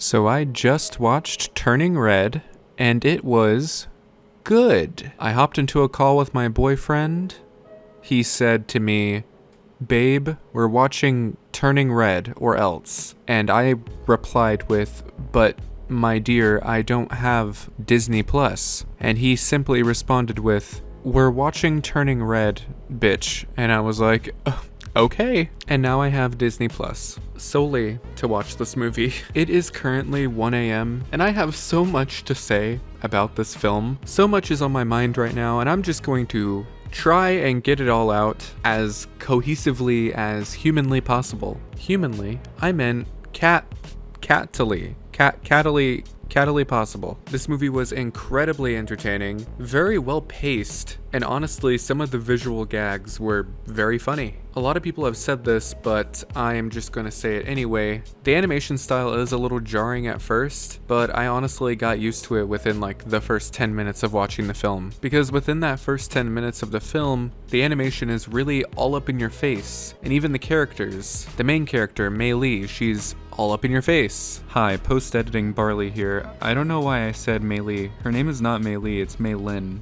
So I just watched Turning Red, and it was good. I hopped into a call with my boyfriend. He said to me, "Babe, we're watching Turning Red or else." And I replied with, "But my dear, I don't have Disney Plus." And he simply responded with, "We're watching Turning Red, bitch." And I was like, okay. And now I have Disney Plus solely to watch this movie. It is currently 1 a.m. and I have so much to say about this film. So much is on my mind right now, and I'm just going to try and get it all out as cohesively as humanly possible. Humanly, I meant cattily possible. This movie was incredibly entertaining, very well paced, and honestly, some of the visual gags were very funny. A lot of people have said this, but I am just gonna say it anyway. The animation style is a little jarring at first, but I honestly got used to it within like the first 10 minutes of watching the film. Because within that first 10 minutes of the film, the animation is really all up in your face. And even the characters. The main character, Mei Lee, she's all up in your face. Hi, post-editing Barley here. I don't know why I said Mei Lee. Her name is not Mei Lee, it's Mei Lin.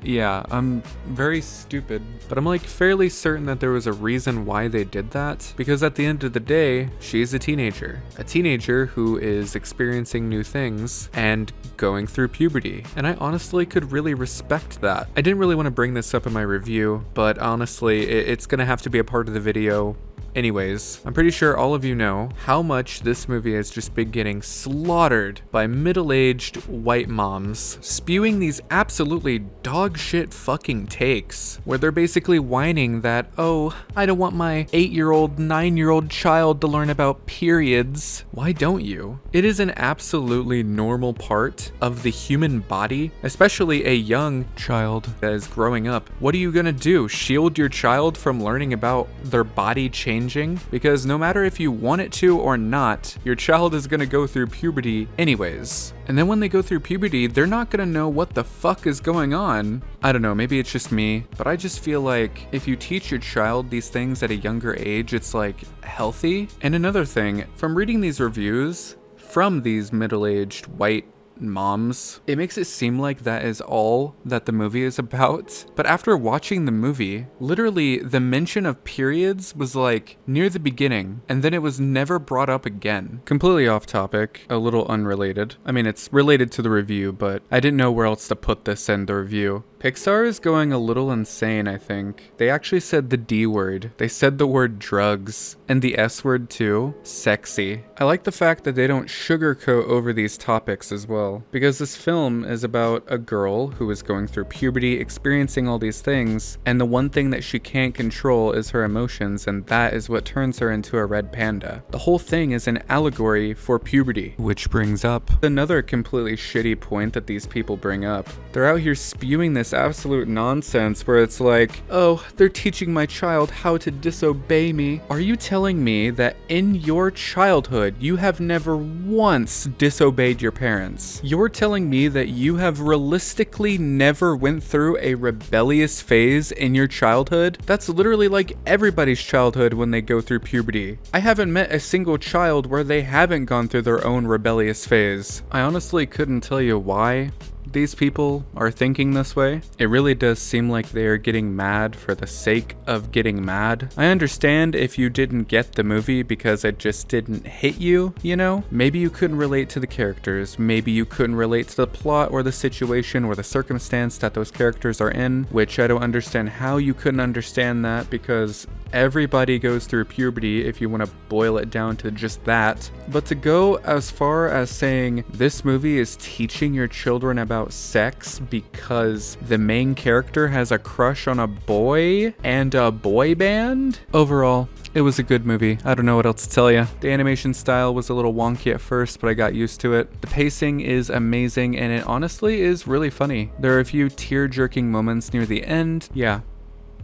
Yeah, I'm very stupid, but I'm like fairly certain that there was a reason why they did that, because at the end of the day, she's a teenager who is experiencing new things and going through puberty, and I honestly could really respect that. I didn't really want to bring this up in my review, but honestly, it's gonna have to be a part of the video. Anyways, I'm pretty sure all of you know how much this movie has just been getting slaughtered by middle-aged white moms spewing these absolutely dog shit fucking takes where they're basically whining that, "Oh, I don't want my 8-year-old, 9-year-old child to learn about periods." Why don't you? It is an absolutely normal part of the human body, especially a young child that is growing up. What are you gonna do? Shield your child from learning about their body changing? Because no matter if you want it to or not, your child is gonna go through puberty anyways. And then when they go through puberty, they're not gonna know what the fuck is going on. I don't know, maybe it's just me, but I just feel like if you teach your child these things at a younger age, it's like healthy. And another thing, from reading these reviews from these middle-aged white moms, it makes it seem like that is all that the movie is about. But after watching the movie, literally the mention of periods was like near the beginning, and then it was never brought up again. Completely off topic, a little unrelated. I mean, it's related to the review, but I didn't know where else to put this in the review. Pixar is going a little insane, I think. They actually said the D word. They said the word drugs, and the S word too. Sexy. I like the fact that they don't sugarcoat over these topics as well, because this film is about a girl who is going through puberty, experiencing all these things, and the one thing that she can't control is her emotions, and that is what turns her into a red panda. The whole thing is an allegory for puberty, which brings up another completely shitty point that these people bring up. They're out here spewing this absolute nonsense where it's like, "Oh, they're teaching my child how to disobey me." Are you telling me that in your childhood you have never once disobeyed your parents? You're telling me that you have realistically never went through a rebellious phase in your childhood? That's literally like everybody's childhood when they go through puberty. I haven't met a single child where they haven't gone through their own rebellious phase. I honestly couldn't tell you why these people are thinking this way. It really does seem like they are getting mad for the sake of getting mad. I understand if you didn't get the movie because it just didn't hit you, you know? Maybe you couldn't relate to the characters. Maybe you couldn't relate to the plot or the situation or the circumstance that those characters are in, which I don't understand how you couldn't understand that, because everybody goes through puberty if you want to boil it down to just that. But to go as far as saying this movie is teaching your children about sex because the main character has a crush on a boy and a boy band? Overall, it was a good movie. I don't know what else to tell you. The animation style was a little wonky at first, but I got used to it. The pacing is amazing, and it honestly is really funny. There are a few tear-jerking moments near the end. Yeah,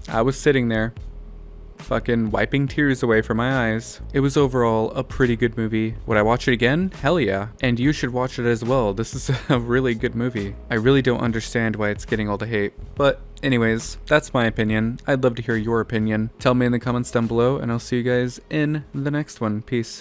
I was sitting there fucking wiping tears away from my eyes. It was overall a pretty good movie. Would I watch it again? Hell yeah. And you should watch it as well. This is a really good movie. I really don't understand why it's getting all the hate. But anyways, that's my opinion. I'd love to hear your opinion. Tell me in the comments down below, and I'll see you guys in the next one. Peace.